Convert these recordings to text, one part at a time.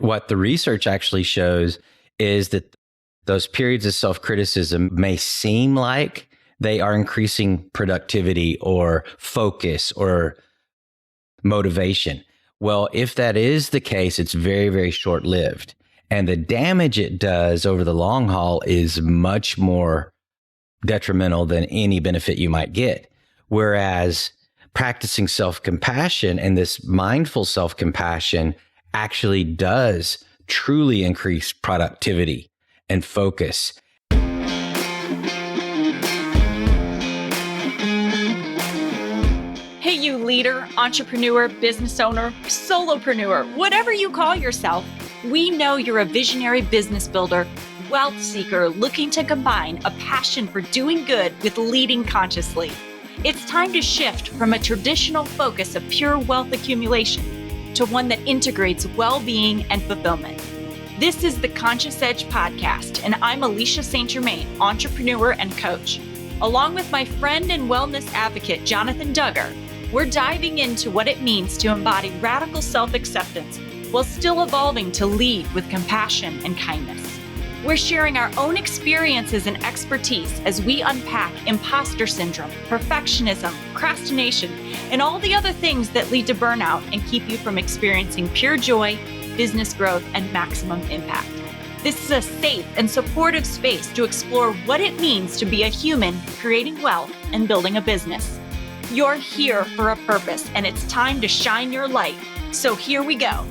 what the research actually shows is that those periods of self-criticism may seem like they are increasing productivity or focus or motivation. Well, if that is the case, it's very, very short-lived. And the damage it does over the long haul is much more detrimental than any benefit you might get. Whereas practicing self-compassion and this mindful self-compassion actually does truly increase productivity and focus. Hey, you leader, entrepreneur, business owner, solopreneur, whatever you call yourself, we know you're a visionary business builder, wealth seeker looking to combine a passion for doing good with leading consciously. It's time to shift from a traditional focus of pure wealth accumulation to one that integrates well-being and fulfillment. This is the Conscious Edge podcast, and I'm Alecia St. Germain, entrepreneur and coach. Along with my friend and wellness advocate, Jonathan Duggar, we're diving into what it means to embody radical self-acceptance while still evolving to lead with compassion and kindness. We're sharing our own experiences and expertise as we unpack imposter syndrome, perfectionism, procrastination, and all the other things that lead to burnout and keep you from experiencing pure joy, business growth, and maximum impact. This is a safe and supportive space to explore what it means to be a human creating wealth and building a business. You're here for a purpose, and it's time to shine your light. So here we go.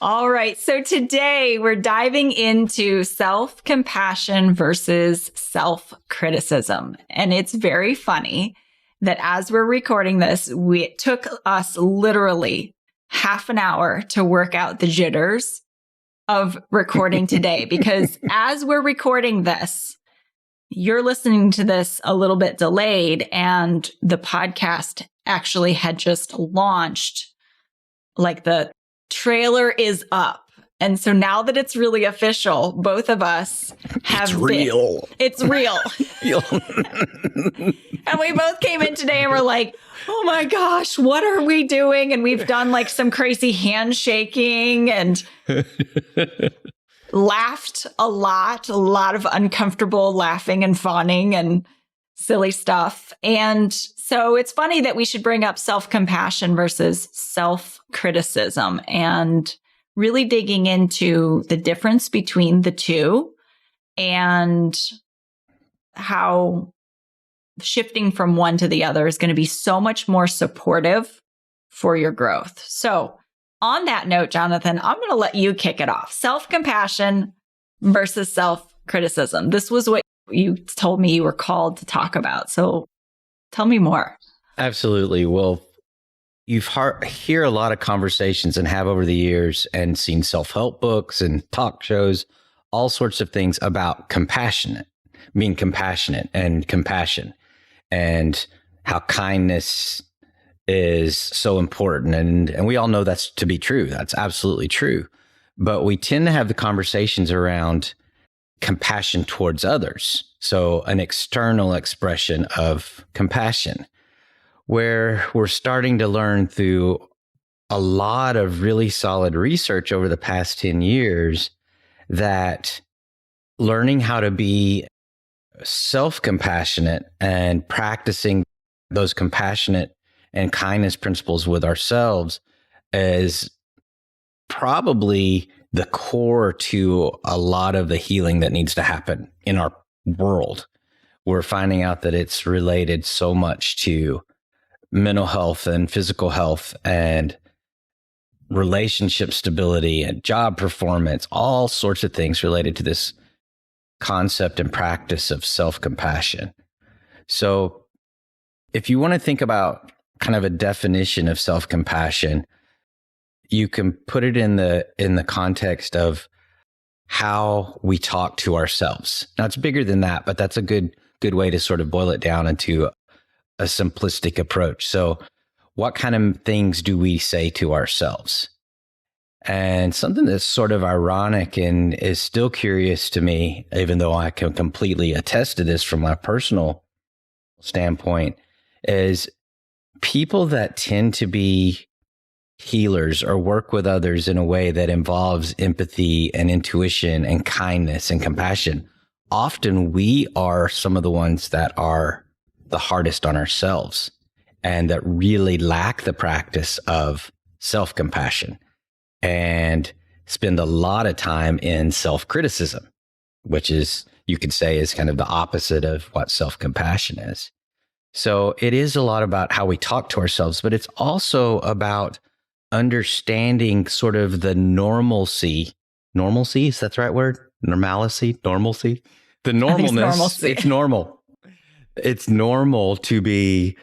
All right, so today we're diving into self-compassion versus self-criticism. And it's very funny that as we're recording this, it took us literally half an hour to work out the jitters of recording today. Because as we're recording this, you're listening to this a little bit delayed, and the podcast actually had just launched, like the trailer is up. And so now that it's really official, both of us have It's real. It's real. And we both came in today and we're like, oh my gosh, what are we doing? And we've done like some crazy handshaking and laughed a lot of uncomfortable laughing and fawning and silly stuff. And so it's funny that we should bring up self-compassion versus self-criticism and really digging into the difference between the two and how shifting from one to the other is going to be so much more supportive for your growth. So on that note, Jonathan, I'm going to let you kick it off. Self-compassion versus self-criticism. This was what you told me you were called to talk about. So tell me more. Absolutely. Well, you've hear a lot of conversations and have over the years and seen self-help books and talk shows, all sorts of things about being compassionate and compassion, and how kindness is so important. And we all know that's to be true. That's absolutely true. But we tend to have the conversations around compassion towards others. So an external expression of compassion, where we're starting to learn through a lot of really solid research over the past 10 years that learning how to be self-compassionate and practicing those compassionate and kindness principles with ourselves is probably the core to a lot of the healing that needs to happen in our world. We're finding out that it's related so much to mental health and physical health and relationship stability and job performance, all sorts of things related to this concept and practice of self-compassion. So if you want to think about kind of a definition of self-compassion, you can put it in the context of how we talk to ourselves. Now, it's bigger than that, but that's a good way to sort of boil it down into a simplistic approach. So what kind of things do we say to ourselves? And something that's sort of ironic and is still curious to me, even though I can completely attest to this from my personal standpoint, is people that tend to be healers or work with others in a way that involves empathy and intuition and kindness and compassion, often we are some of the ones that are the hardest on ourselves and that really lack the practice of self-compassion and spend a lot of time in self-criticism, which is, you could say, is kind of the opposite of what self-compassion is. So it is a lot about how we talk to ourselves, but it's also about understanding sort of the normalcy, is that the right word? Normalcy, normalcy, the normalness. It's normal. It's normal to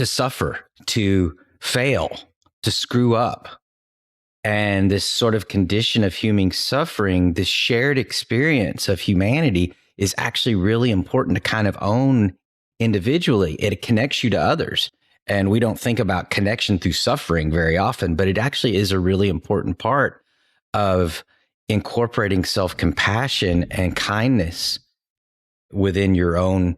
suffer, to fail, to screw up. And this sort of condition of human suffering, this shared experience of humanity is actually really important to kind of own individually. It connects you to others. And we don't think about connection through suffering very often, but it actually is a really important part of incorporating self-compassion and kindness within your own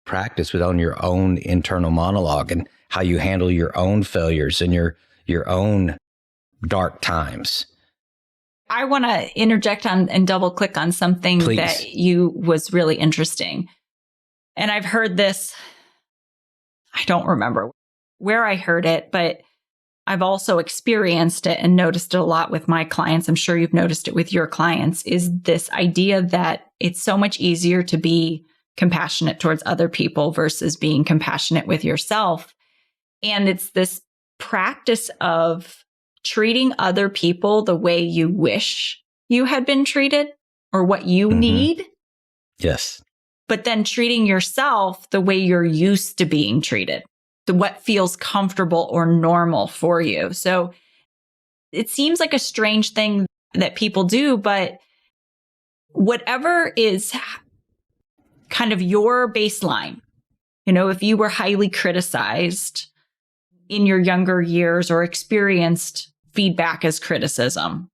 practice, within your own internal monologue, and how you handle your own failures and your own dark times. I want to interject on and double click on something Please. that you was really interesting. And I've heard this, I don't remember where I heard it, but I've also experienced it and noticed it a lot with my clients. I'm sure you've noticed it with your clients, is this idea that it's so much easier to be compassionate towards other people versus being compassionate with yourself. And it's this practice of treating other people the way you wish you had been treated or what you need. Yes. But then treating yourself the way you're used to being treated, what feels comfortable or normal for you. So it seems like a strange thing that people do, but whatever is kind of your baseline, if you were highly criticized in your younger years or experienced feedback as criticism,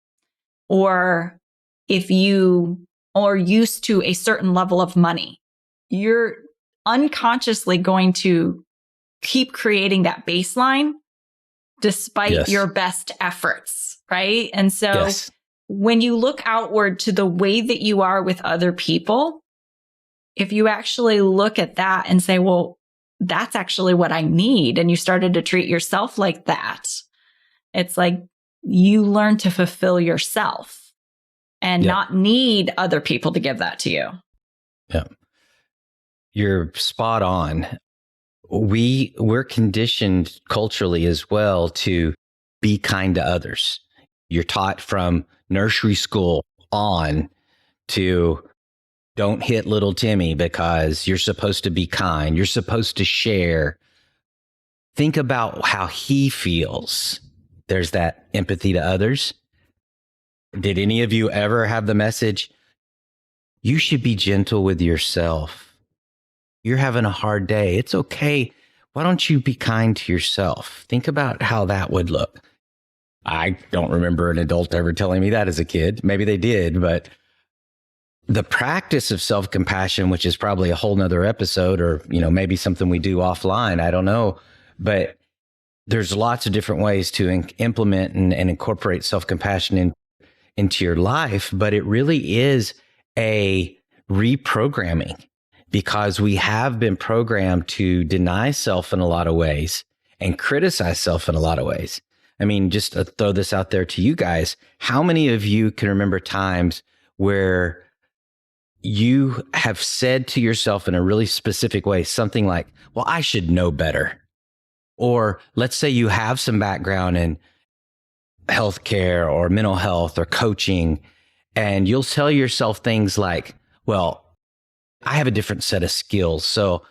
or if you are used to a certain level of money, you're unconsciously going to keep creating that baseline despite your best efforts, right? And so when you look outward to the way that you are with other people, if you actually look at that and say, well, that's actually what I need, and you started to treat yourself like that, it's like you learn to fulfill yourself and not need other people to give that to you. Yeah. You're spot on. We're conditioned culturally as well to be kind to others. You're taught from nursery school on to don't hit little Timmy because you're supposed to be kind. You're supposed to share. Think about how he feels. There's that empathy to others. Did any of you ever have the message, you should be gentle with yourself? You're having a hard day. It's okay. Why don't you be kind to yourself? Think about how that would look. I don't remember an adult ever telling me that as a kid. Maybe they did, but the practice of self-compassion, which is probably a whole nother episode, or, maybe something we do offline, I don't know, but there's lots of different ways to implement and incorporate self-compassion into your life. But it really is a reprogramming, because we have been programmed to deny self in a lot of ways and criticize self in a lot of ways. I mean, just to throw this out there to you guys, how many of you can remember times where you have said to yourself in a really specific way something like, well, I should know better? Or let's say you have some background in healthcare or mental health or coaching, and you'll tell yourself things like, well, I have a different set of skills, so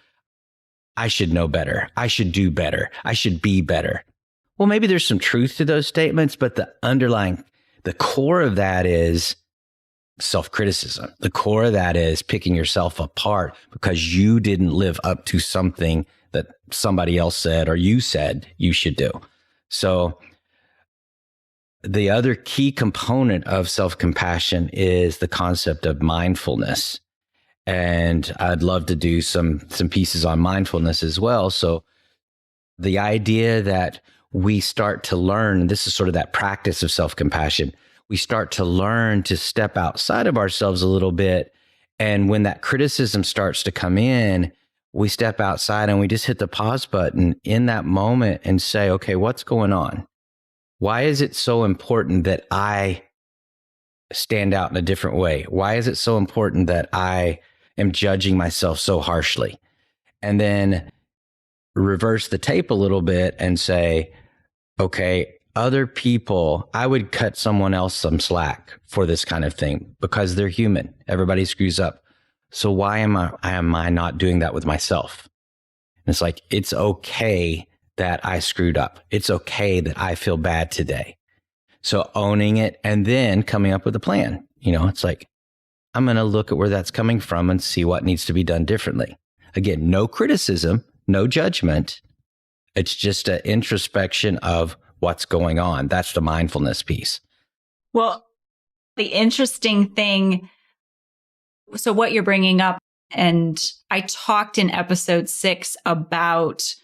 I should know better. I should do better. I should be better. Well, maybe there's some truth to those statements, but the core of that is self-criticism. The core of that is picking yourself apart because you didn't live up to something that somebody else said or you said you should do. So the other key component of self-compassion is the concept of mindfulness. And I'd love to do some pieces on mindfulness as well. So the idea that we start to learn, this is sort of that practice of self-compassion. We start to learn to step outside of ourselves a little bit. And when that criticism starts to come in, we step outside and we just hit the pause button in that moment and say, okay, what's going on? Why is it so important that I stand out in a different way? Why is it so important that I am judging myself so harshly? And then reverse the tape a little bit and say, okay, other people, I would cut someone else some slack for this kind of thing because they're human. Everybody screws up. So why am I not doing that with myself? And it's like, it's okay that I screwed up. It's okay that I feel bad today. So owning it and then coming up with a plan. It's like, I'm going to look at where that's coming from and see what needs to be done differently. Again, no criticism, no judgment. It's just an introspection of what's going on. That's the mindfulness piece. Well, the interesting thing, so what you're bringing up, and I talked in episode 6 about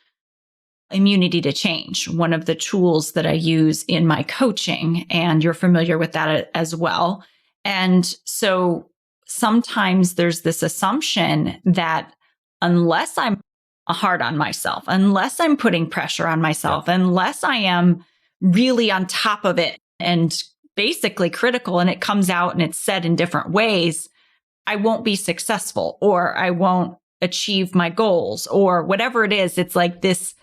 immunity to change, one of the tools that I use in my coaching, and you're familiar with that as well. And so sometimes there's this assumption that unless I'm hard on myself, unless I'm putting pressure on myself, unless I am really on top of it and basically critical, and it comes out and it's said in different ways, I won't be successful, or I won't achieve my goals, or whatever it is. It's like this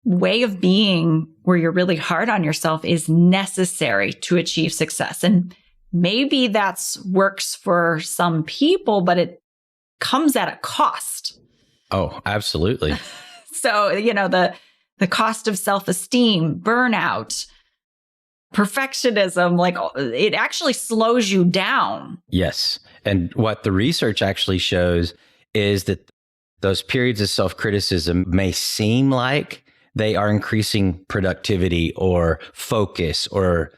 way of being where you're really hard on yourself is necessary to achieve success. And maybe that's works for some people, but it comes at a cost. Oh, absolutely. So, the cost of self-esteem, burnout, perfectionism, like it actually slows you down. Yes. And what the research actually shows is that those periods of self-criticism may seem like they are increasing productivity or focus or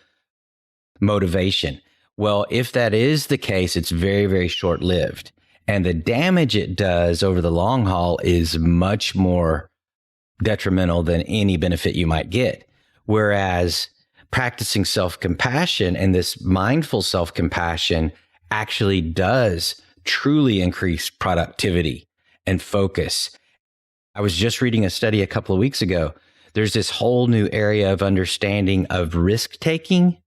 motivation. Well, if that is the case, it's very, very short-lived. And the damage it does over the long haul is much more detrimental than any benefit you might get. Whereas practicing self-compassion and this mindful self-compassion actually does truly increase productivity and focus. I was just reading a study a couple of weeks ago. There's this whole new area of understanding of risk taking,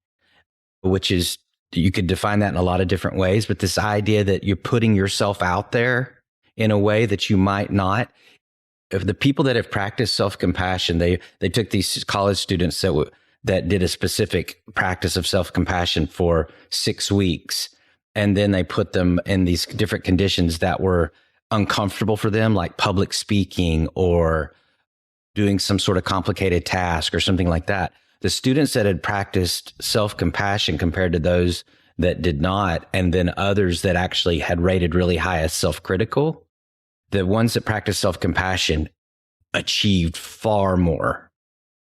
which is, you could define that in a lot of different ways, but this idea that you're putting yourself out there in a way that you might not. If the people that have practiced self-compassion, they took these college students that did a specific practice of self-compassion for 6 weeks, and then they put them in these different conditions that were uncomfortable for them, like public speaking or doing some sort of complicated task or something like that. The students that had practiced self-compassion compared to those that did not, and then others that actually had rated really high as self-critical, the ones that practiced self-compassion achieved far more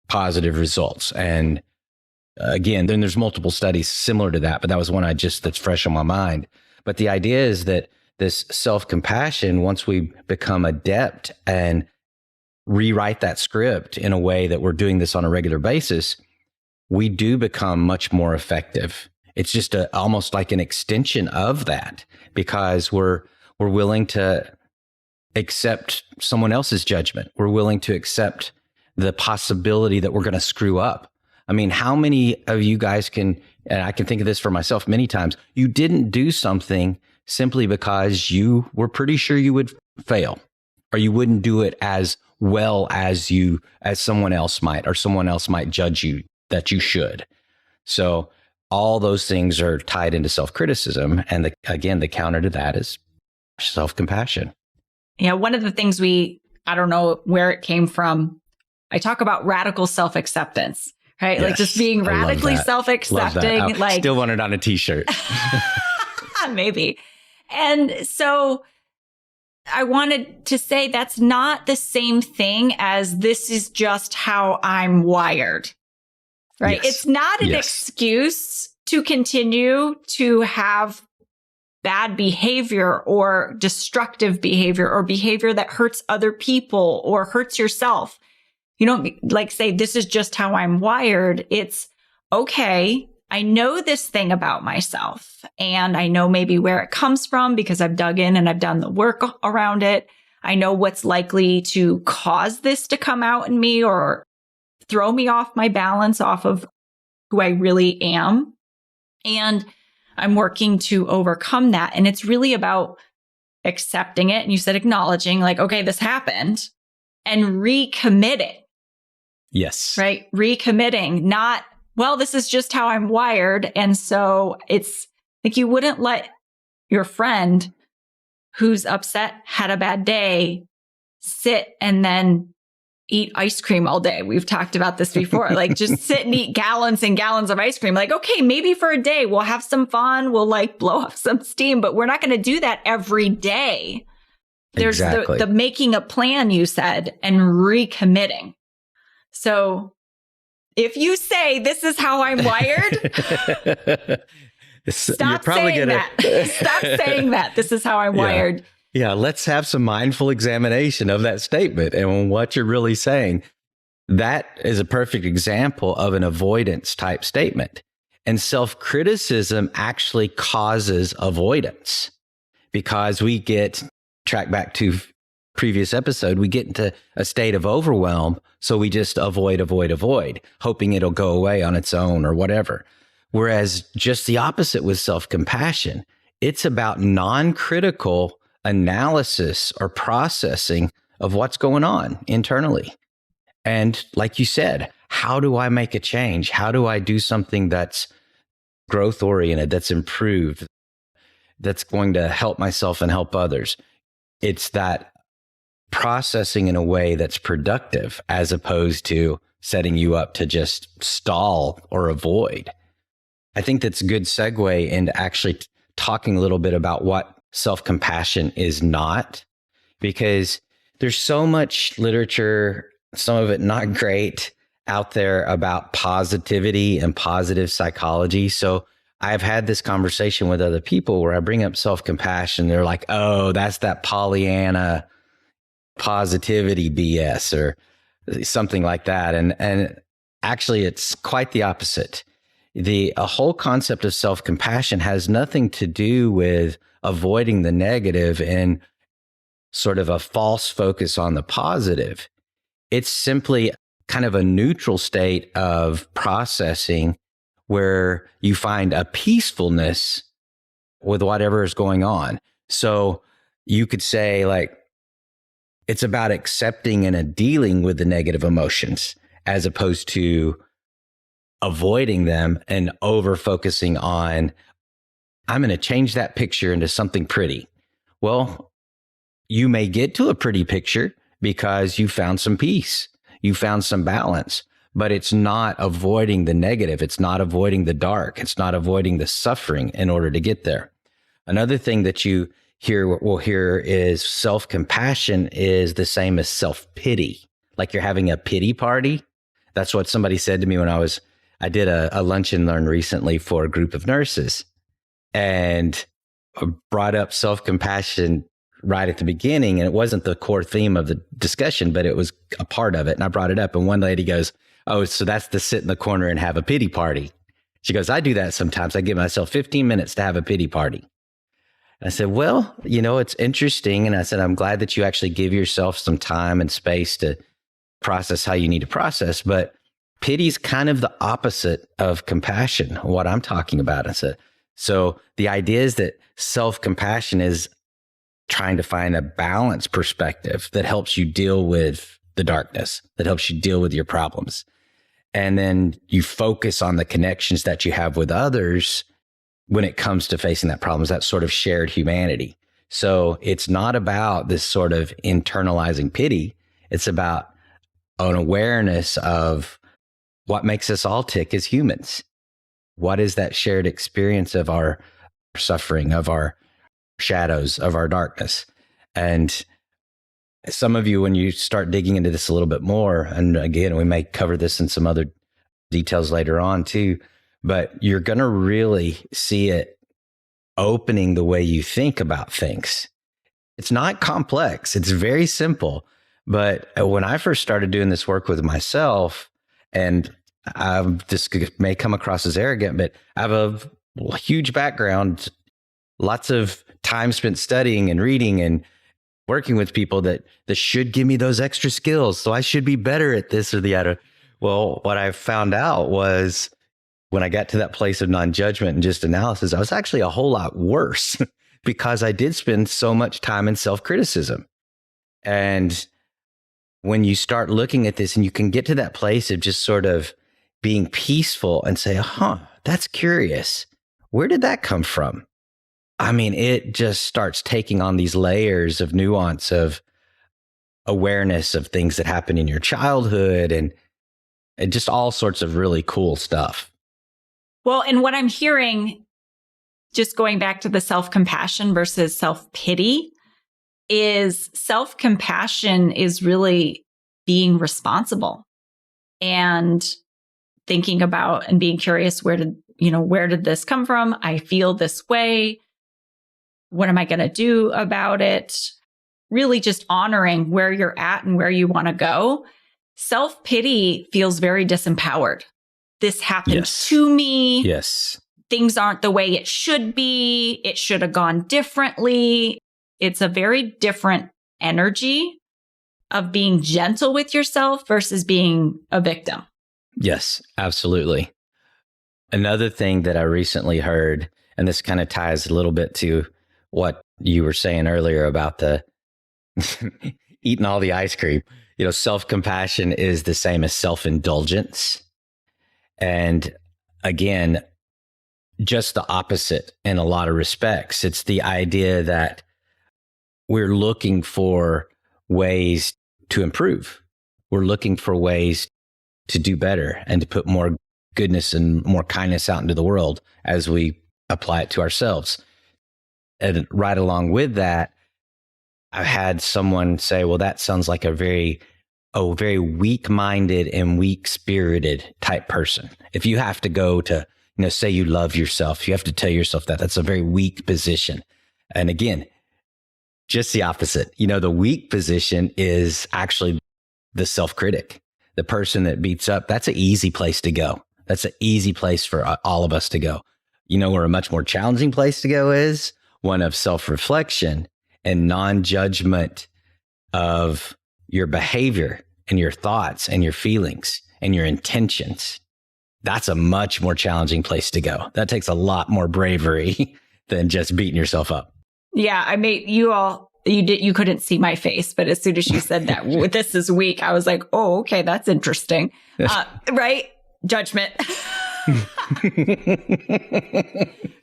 positive results. And again, then there's multiple studies similar to that, but that was one that's fresh on my mind. But the idea is that this self-compassion, once we become adept and rewrite that script in a way that we're doing this on a regular basis, we do become much more effective. It's just almost like an extension of that, because we're willing to accept someone else's judgment. We're willing to accept the possibility that we're going to screw up. I mean, how many of you guys can, and I can think of this for myself many times, you didn't do something simply because you were pretty sure you would fail, or you wouldn't do it as well as someone else might, or someone else might judge you that you should. So all those things are tied into self-criticism. And the counter to that is self-compassion. Yeah. One of the things I don't know where it came from. I talk about radical self-acceptance, right? Yes, like just being radically self-accepting. Like, still want it on a t-shirt. Maybe. And so I wanted to say that's not the same thing as this is just how I'm wired, right? Yes. It's not an excuse to continue to have bad behavior or destructive behavior or behavior that hurts other people or hurts yourself. You don't like say, this is just how I'm wired. It's okay. I know this thing about myself and I know maybe where it comes from because I've dug in and I've done the work around it. I know what's likely to cause this to come out in me or throw me off my balance, off of who I really am. And I'm working to overcome that. And it's really about accepting it. And you said acknowledging, like, okay, this happened, and recommitting. Yes. Right? Recommitting, not, well, this is just how I'm wired. And so it's like you wouldn't let your friend who's upset, had a bad day, sit and then eat ice cream all day. We've talked about this before. Like just sit and eat gallons and gallons of ice cream. Like, okay, maybe for a day we'll have some fun. We'll like blow off some steam, but we're not going to do that every day. There's exactly. the making a plan, you said, and recommitting. So if you say, this is how I'm wired, stop saying that. Stop saying that. This is how I'm wired. Yeah, let's have some mindful examination of that statement and what you're really saying. That is a perfect example of an avoidance type statement. And self-criticism actually causes avoidance because we get, track back to previous episode, we get into a state of overwhelm. So we just avoid, hoping it'll go away on its own or whatever. Whereas just the opposite with self-compassion, it's about non-critical analysis or processing of what's going on internally. And like you said, how do I make a change? How do I do something that's growth oriented, that's improved, that's going to help myself and help others? It's that processing in a way that's productive as opposed to setting you up to just stall or avoid. I think that's a good segue into actually talking a little bit about what self-compassion is not, because there's so much literature, some of it not great, out there about positivity and positive psychology. So I've had this conversation with other people where I bring up self-compassion. They're like, oh, that's that Pollyanna positivity BS or something like that. And actually, it's quite the opposite. The whole concept of self-compassion has nothing to do with avoiding the negative and sort of a false focus on the positive. It's simply kind of a neutral state of processing where you find a peacefulness with whatever is going on. So you could say, like, it's about accepting and dealing with the negative emotions as opposed to avoiding them and over focusing on, I'm going to change that picture into something pretty. Well, you may get to a pretty picture because you found some peace, you found some balance, but it's not avoiding the negative. It's not avoiding the dark. It's not avoiding the suffering in order to get there. Another thing that you will hear is self-compassion is the same as self-pity. Like you're having a pity party. That's what somebody said to me when I did a lunch and learn recently for a group of nurses and brought up self-compassion right at the beginning. And it wasn't the core theme of the discussion, but it was a part of it. And I brought it up. And one lady goes, oh, so that's to sit in the corner and have a pity party. She goes, I do that sometimes. I give myself 15 minutes to have a pity party. I said, well, it's interesting. And I said, I'm glad that you actually give yourself some time and space to process how you need to process. But pity's kind of the opposite of compassion, what I'm talking about. I said, so the idea is that self-compassion is trying to find a balanced perspective that helps you deal with the darkness, that helps you deal with your problems. And then you focus on the connections that you have with others when it comes to facing that problem, is that sort of shared humanity. So it's not about this sort of internalizing pity. It's about an awareness of what makes us all tick as humans. What is that shared experience of our suffering, of our shadows, of our darkness? And some of you, when you start digging into this a little bit more, and again, we may cover this in some other details later on too, but you're going to really see it opening the way you think about things. It's not complex. It's very simple, But when I first started doing this work with myself, and this may come across as arrogant, but I have a huge background, lots of time spent studying and reading and working with people that should give me those extra skills. So I should be better at this or the other. Well, what I found out was when I got to that place of non-judgment and just analysis, I was actually a whole lot worse because I did spend so much time in self-criticism. And when you start looking at this and you can get to that place of just sort of being peaceful and say, that's curious. Where did that come from? I mean, it just starts taking on these layers of nuance of awareness of things that happen in your childhood and just all sorts of really cool stuff. Well, and what I'm hearing, just going back to the self-compassion versus self-pity, is self-compassion is really being responsible and thinking about and being curious, where did this come from? I feel this way. What am I going to do about it? Really just honoring where you're at and where you want to go. Self-pity feels very disempowered. This happened to me. Yes. Things aren't the way it should be. It should have gone differently. It's a very different energy of being gentle with yourself versus being a victim. Yes, absolutely. Another thing that I recently heard, and this kind of ties a little bit to what you were saying earlier about the eating all the ice cream. Self-compassion is the same as self-indulgence. And again, just the opposite in a lot of respects. It's the idea that we're looking for ways to improve. We're looking for ways to do better and to put more goodness and more kindness out into the world as we apply it to ourselves. And right along with that, I've had someone say, well, that sounds like a very weak-minded and weak-spirited type person. If you have to go to, say you love yourself, you have to tell yourself that's a very weak position. And again, just the opposite. The weak position is actually the self-critic, the person that beats up. That's an easy place to go. That's an easy place for all of us to go. Where a much more challenging place to go is one of self-reflection and non-judgment of your behavior and your thoughts and your feelings and your intentions. That's a much more challenging place to go. That takes a lot more bravery than just beating yourself up. Yeah, I made you couldn't see my face, but as soon as you said that this is weak, I was like, oh, okay, that's interesting. Right? Judgment.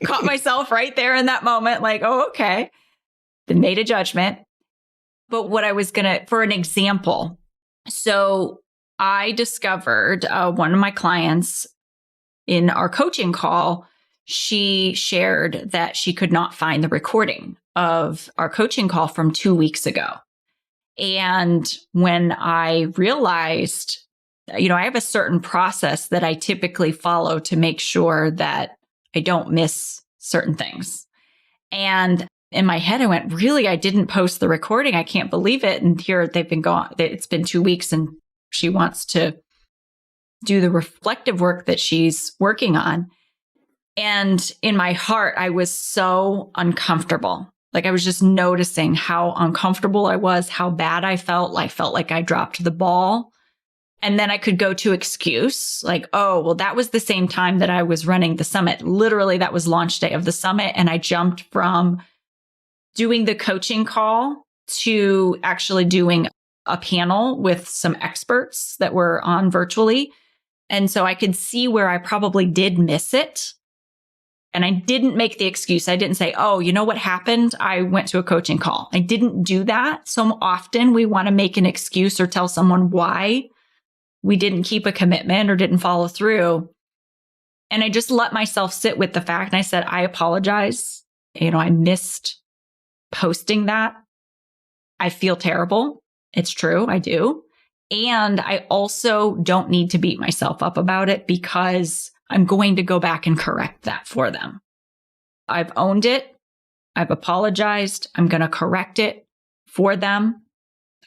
Caught myself right there in that moment, like, oh, okay. Then made a judgment. But what I was for an example, so I discovered one of my clients in our coaching call, she shared that she could not find the recording of our coaching call from 2 weeks ago. And when I realized, I have a certain process that I typically follow to make sure that I don't miss certain things. And in my head, I went, really, I didn't post the recording. I can't believe it. And here they've been gone. It's been 2 weeks and she wants to do the reflective work that she's working on. And in my heart, I was so uncomfortable. Like I was just noticing how uncomfortable I was, how bad I felt. I felt like I dropped the ball. And then I could go to excuse like, oh, well, that was the same time that I was running the summit. Literally, that was launch day of the summit. And I jumped from doing the coaching call to actually doing a panel with some experts that were on virtually. And so I could see where I probably did miss it. And I didn't make the excuse. I didn't say, oh, you know what happened? I went to a coaching call. I didn't do that. So often we want to make an excuse or tell someone why we didn't keep a commitment or didn't follow through. And I just let myself sit with the fact. And I said, I apologize. I missed posting that. I feel terrible. It's true. I do. And I also don't need to beat myself up about it because I'm going to go back and correct that for them. I've owned it. I've apologized. I'm going to correct it for them.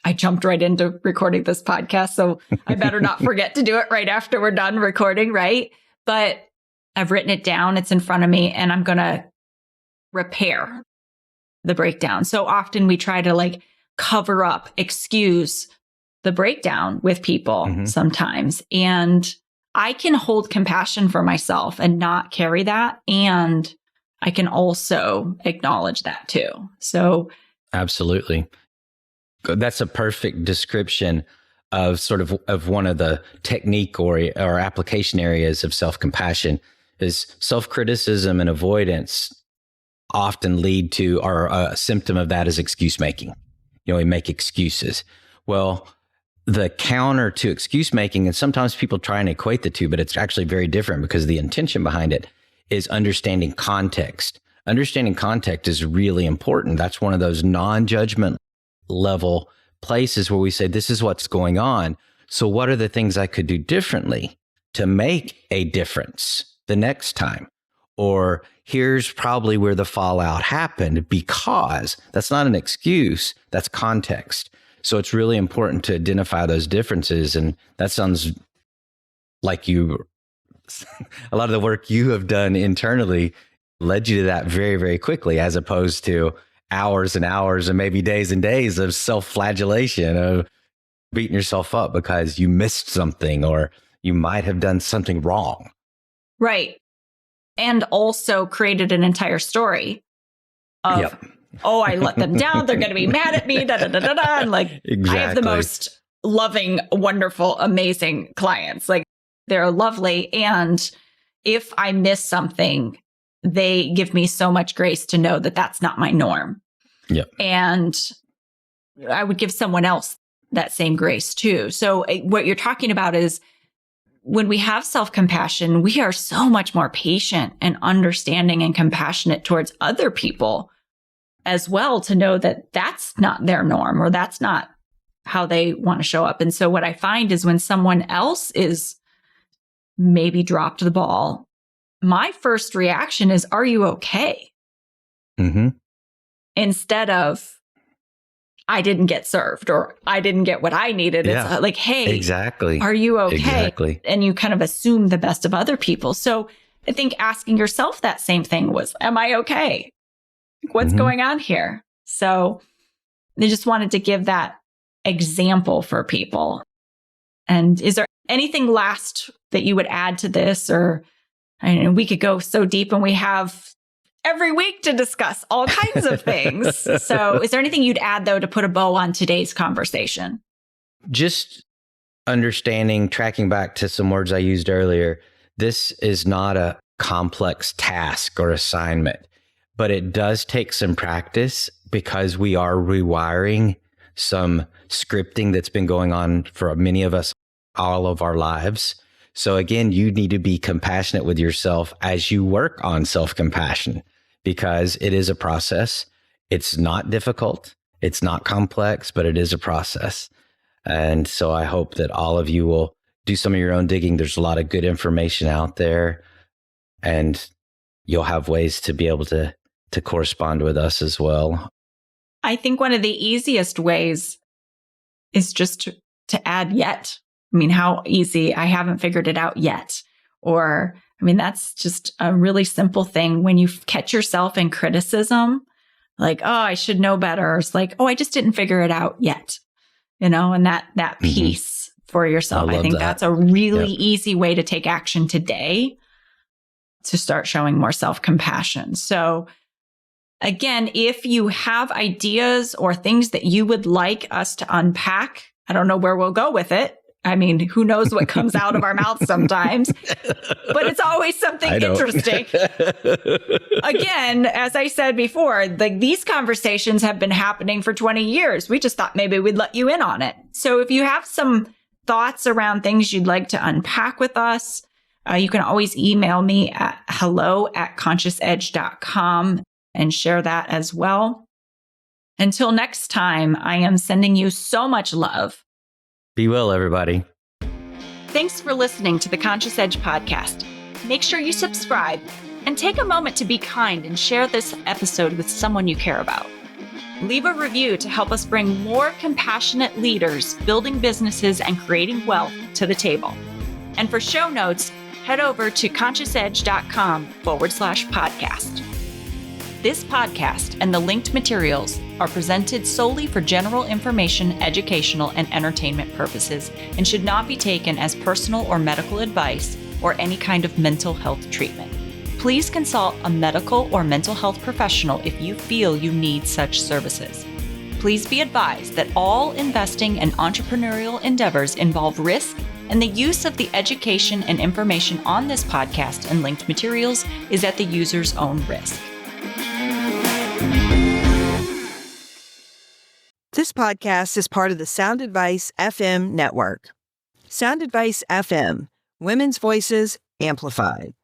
I jumped right into recording this podcast, so I better not forget to do it right after we're done recording, right? But I've written it down. It's in front of me, and I'm going to repair the breakdown. So often we try to cover up, excuse the breakdown with people sometimes. And I can hold compassion for myself and not carry that. And I can also acknowledge that too. So absolutely. That's a perfect description of sort of one of the technique or application areas of self-compassion is self-criticism and avoidance often lead to, or a symptom of that is excuse making. We make excuses. Well, the counter to excuse making, and sometimes people try and equate the two, but it's actually very different because the intention behind it is understanding context. Understanding context is really important. That's one of those non-judgment level places where we say, this is what's going on. So what are the things I could do differently to make a difference the next time? Or here's probably where the fallout happened, because that's not an excuse, that's context. So it's really important to identify those differences. And that sounds like a lot of the work you have done internally led you to that very, very quickly, as opposed to hours and hours and maybe days and days of self-flagellation, of beating yourself up because you missed something or you might have done something wrong. Right. And also created an entire story of, oh, I let them down. They're going to be mad at me. Da, da, da, da, da. And exactly. I have the most loving, wonderful, amazing clients. They're lovely. And if I miss something, they give me so much grace to know that that's not my norm. Yep. And I would give someone else that same grace too. So what you're talking about is when we have self-compassion, we are so much more patient and understanding and compassionate towards other people as well, to know that that's not their norm or that's not how they want to show up. And so what I find is when someone else is maybe dropped the ball, my first reaction is, are you okay? Instead of, I didn't get served or I didn't get what I needed. Yeah. It's hey, exactly. Are you okay? Exactly. And you kind of assume the best of other people. So I think asking yourself that same thing was, am I okay? What's going on here? So I just wanted to give that example for people. And is there anything last that you would add to this? Or we could go so deep, and we have every week to discuss all kinds of things. So is there anything you'd add, though, to put a bow on today's conversation? Just understanding, tracking back to some words I used earlier, this is not a complex task or assignment, but it does take some practice because we are rewiring some scripting that's been going on for many of us all of our lives. So again, you need to be compassionate with yourself as you work on self-compassion, because it is a process. It's not difficult. It's not complex, but it is a process. And so I hope that all of you will do some of your own digging. There's a lot of good information out there, and you'll have ways to be able to correspond with us as well. I think one of the easiest ways is just to add yet. How easy, I haven't figured it out yet. Or, that's just a really simple thing. When you catch yourself in criticism, oh, I should know better. Or it's oh, I just didn't figure it out yet. And that piece for yourself. I think that's a really easy way to take action today to start showing more self-compassion. So again, if you have ideas or things that you would like us to unpack, I don't know where we'll go with it. Who knows what comes out of our mouths sometimes, but it's always something interesting. Again, as I said before, these conversations have been happening for 20 years. We just thought maybe we'd let you in on it. So if you have some thoughts around things you'd like to unpack with us, you can always email me at hello@consciousedge.com and share that as well. Until next time, I am sending you so much love. Be well, everybody. Thanks for listening to the Conscious Edge podcast. Make sure you subscribe and take a moment to be kind and share this episode with someone you care about. Leave a review to help us bring more compassionate leaders building businesses and creating wealth to the table. And for show notes, head over to consciousedge.com/podcast. This podcast and the linked materials are presented solely for general information, educational, and entertainment purposes and should not be taken as personal or medical advice or any kind of mental health treatment. Please consult a medical or mental health professional if you feel you need such services. Please be advised that all investing and entrepreneurial endeavors involve risk, and the use of the education and information on this podcast and linked materials is at the user's own risk. This podcast is part of the Sound Advice FM network. Sound Advice FM, women's voices amplified.